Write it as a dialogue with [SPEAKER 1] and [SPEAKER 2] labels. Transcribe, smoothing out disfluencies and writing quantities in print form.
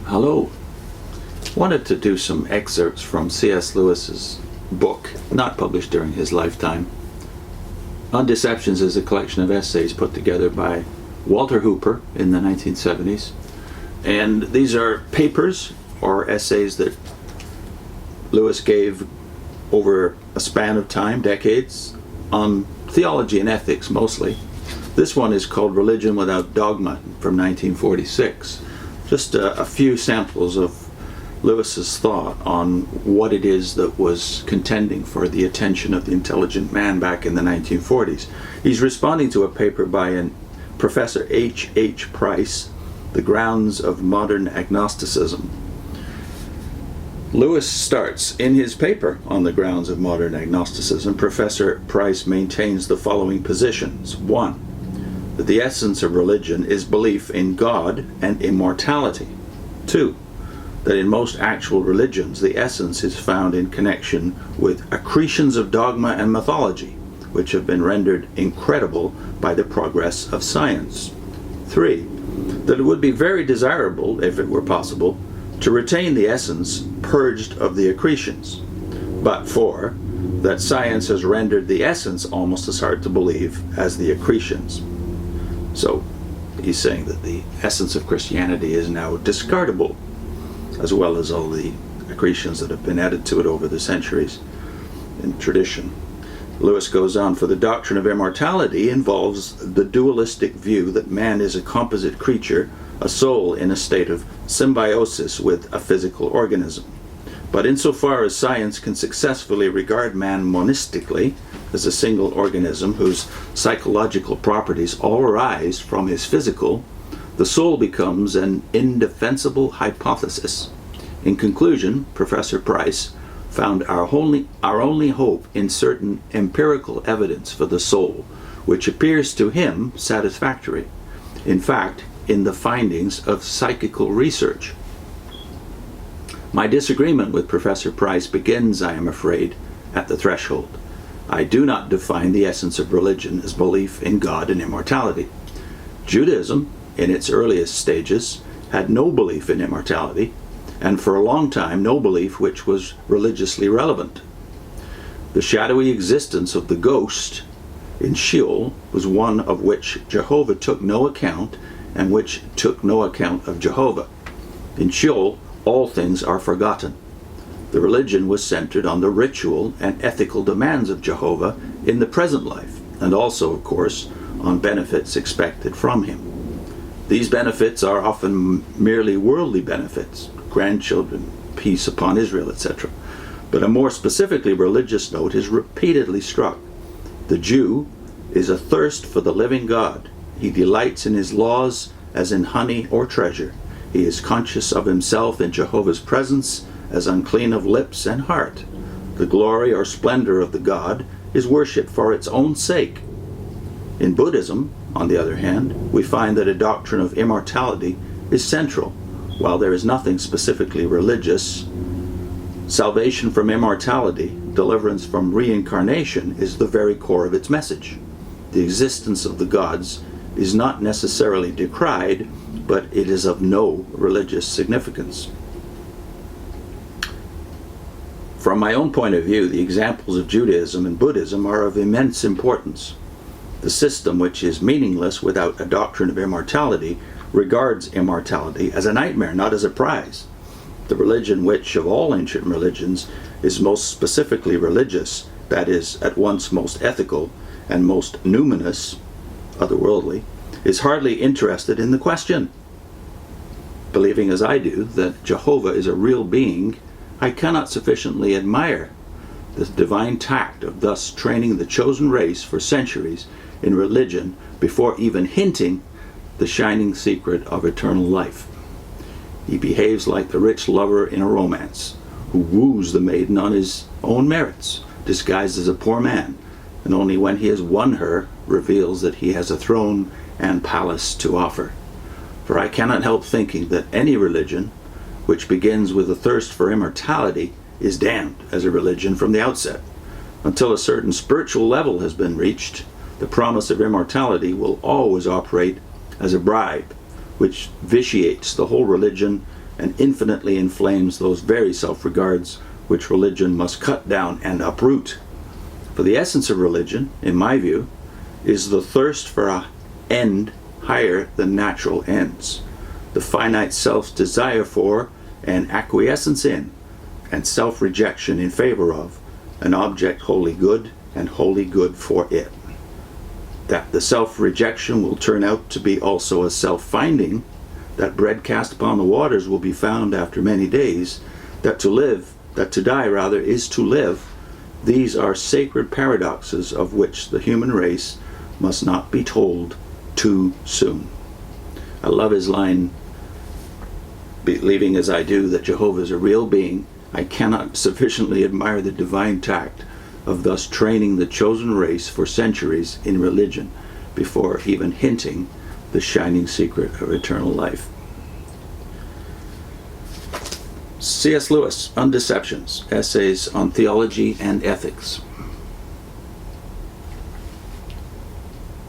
[SPEAKER 1] Hello. Wanted to do some excerpts from C.S. Lewis's book, not published during his lifetime. On Deceptions is a collection of essays put together by Walter Hooper in the 1970s. And these are papers or essays that Lewis gave over a span of time, decades, on theology and ethics mostly. This one is called Religion Without Dogma from 1946. Just a few samples of Lewis's thought on what it is that was contending for the attention of the intelligent man back in the 1940s. He's responding to a paper by Professor H. Price, The Grounds of Modern Agnosticism. Lewis starts in his paper on the grounds of modern agnosticism. Professor Price maintains the following positions. 1. That the essence of religion is belief in God and immortality. 2. That in most actual religions the essence is found in connection with accretions of dogma and mythology, which have been rendered incredible by the progress of science. 3. That it would be very desirable, if it were possible, to retain the essence purged of the accretions. But 4. That science has rendered the essence almost as hard to believe as the accretions. So he's saying that the essence of Christianity is now discardable, as well as all the accretions that have been added to it over the centuries in tradition. Lewis goes on, for the doctrine of immortality involves the dualistic view that man is a composite creature, a soul in a state of symbiosis with a physical organism. But insofar as science can successfully regard man monistically, as a single organism whose psychological properties all arise from his physical, the soul becomes an indefensible hypothesis. In conclusion, Professor Price found our only hope in certain empirical evidence for the soul, which appears to him satisfactory. In fact, in the findings of psychical research. My disagreement with Professor Price begins, I am afraid, at the threshold. I do not define the essence of religion as belief in God and immortality. Judaism, in its earliest stages, had no belief in immortality, and for a long time no belief which was religiously relevant. The shadowy existence of the ghost in Sheol was one of which Jehovah took no account, and which took no account of Jehovah. In Sheol, all things are forgotten. The religion was centered on the ritual and ethical demands of Jehovah in the present life, and also, of course, on benefits expected from him. These benefits are often merely worldly benefits, grandchildren, peace upon Israel, etc. But a more specifically religious note is repeatedly struck. The Jew is athirst for the living God. He delights in his laws as in honey or treasure. He is conscious of himself in Jehovah's presence as unclean of lips and heart. The glory or splendor of the God is worshipped for its own sake. In Buddhism, on the other hand, we find that a doctrine of immortality is central. While there is nothing specifically religious, salvation from immortality, deliverance from reincarnation, is the very core of its message. The existence of the gods is not necessarily decried, but it is of no religious significance. From my own point of view, the examples of Judaism and Buddhism are of immense importance. The system, which is meaningless without a doctrine of immortality, regards immortality as a nightmare, not as a prize. The religion which, of all ancient religions, is most specifically religious, that is, at once most ethical and most numinous, otherworldly, is hardly interested in the question. Believing as I do that Jehovah is a real being, I cannot sufficiently admire the divine tact of thus training the chosen race for centuries in religion before even hinting the shining secret of eternal life. He behaves like the rich lover in a romance, who woos the maiden on his own merits, disguised as a poor man, and only when he has won her reveals that he has a throne and palace to offer. For I cannot help thinking that any religion which begins with a thirst for immortality is damned as a religion from the outset. Until a certain spiritual level has been reached, the promise of immortality will always operate as a bribe, which vitiates the whole religion and infinitely inflames those very self-regards which religion must cut down and uproot. For the essence of religion, in my view, is the thirst for an end higher than natural ends, the finite self's desire for and acquiescence in, and self-rejection in favor of, an object wholly good and wholly good for it. That the self-rejection will turn out to be also a self-finding, that bread cast upon the waters will be found after many days, that to die rather, is to live. These are sacred paradoxes of which the human race must not be told too soon. I love his line, believing as I do that Jehovah is a real being, I cannot sufficiently admire the divine tact of thus training the chosen race for centuries in religion before even hinting the shining secret of eternal life. C.S. Lewis, Undeceptions, Essays on Theology and Ethics.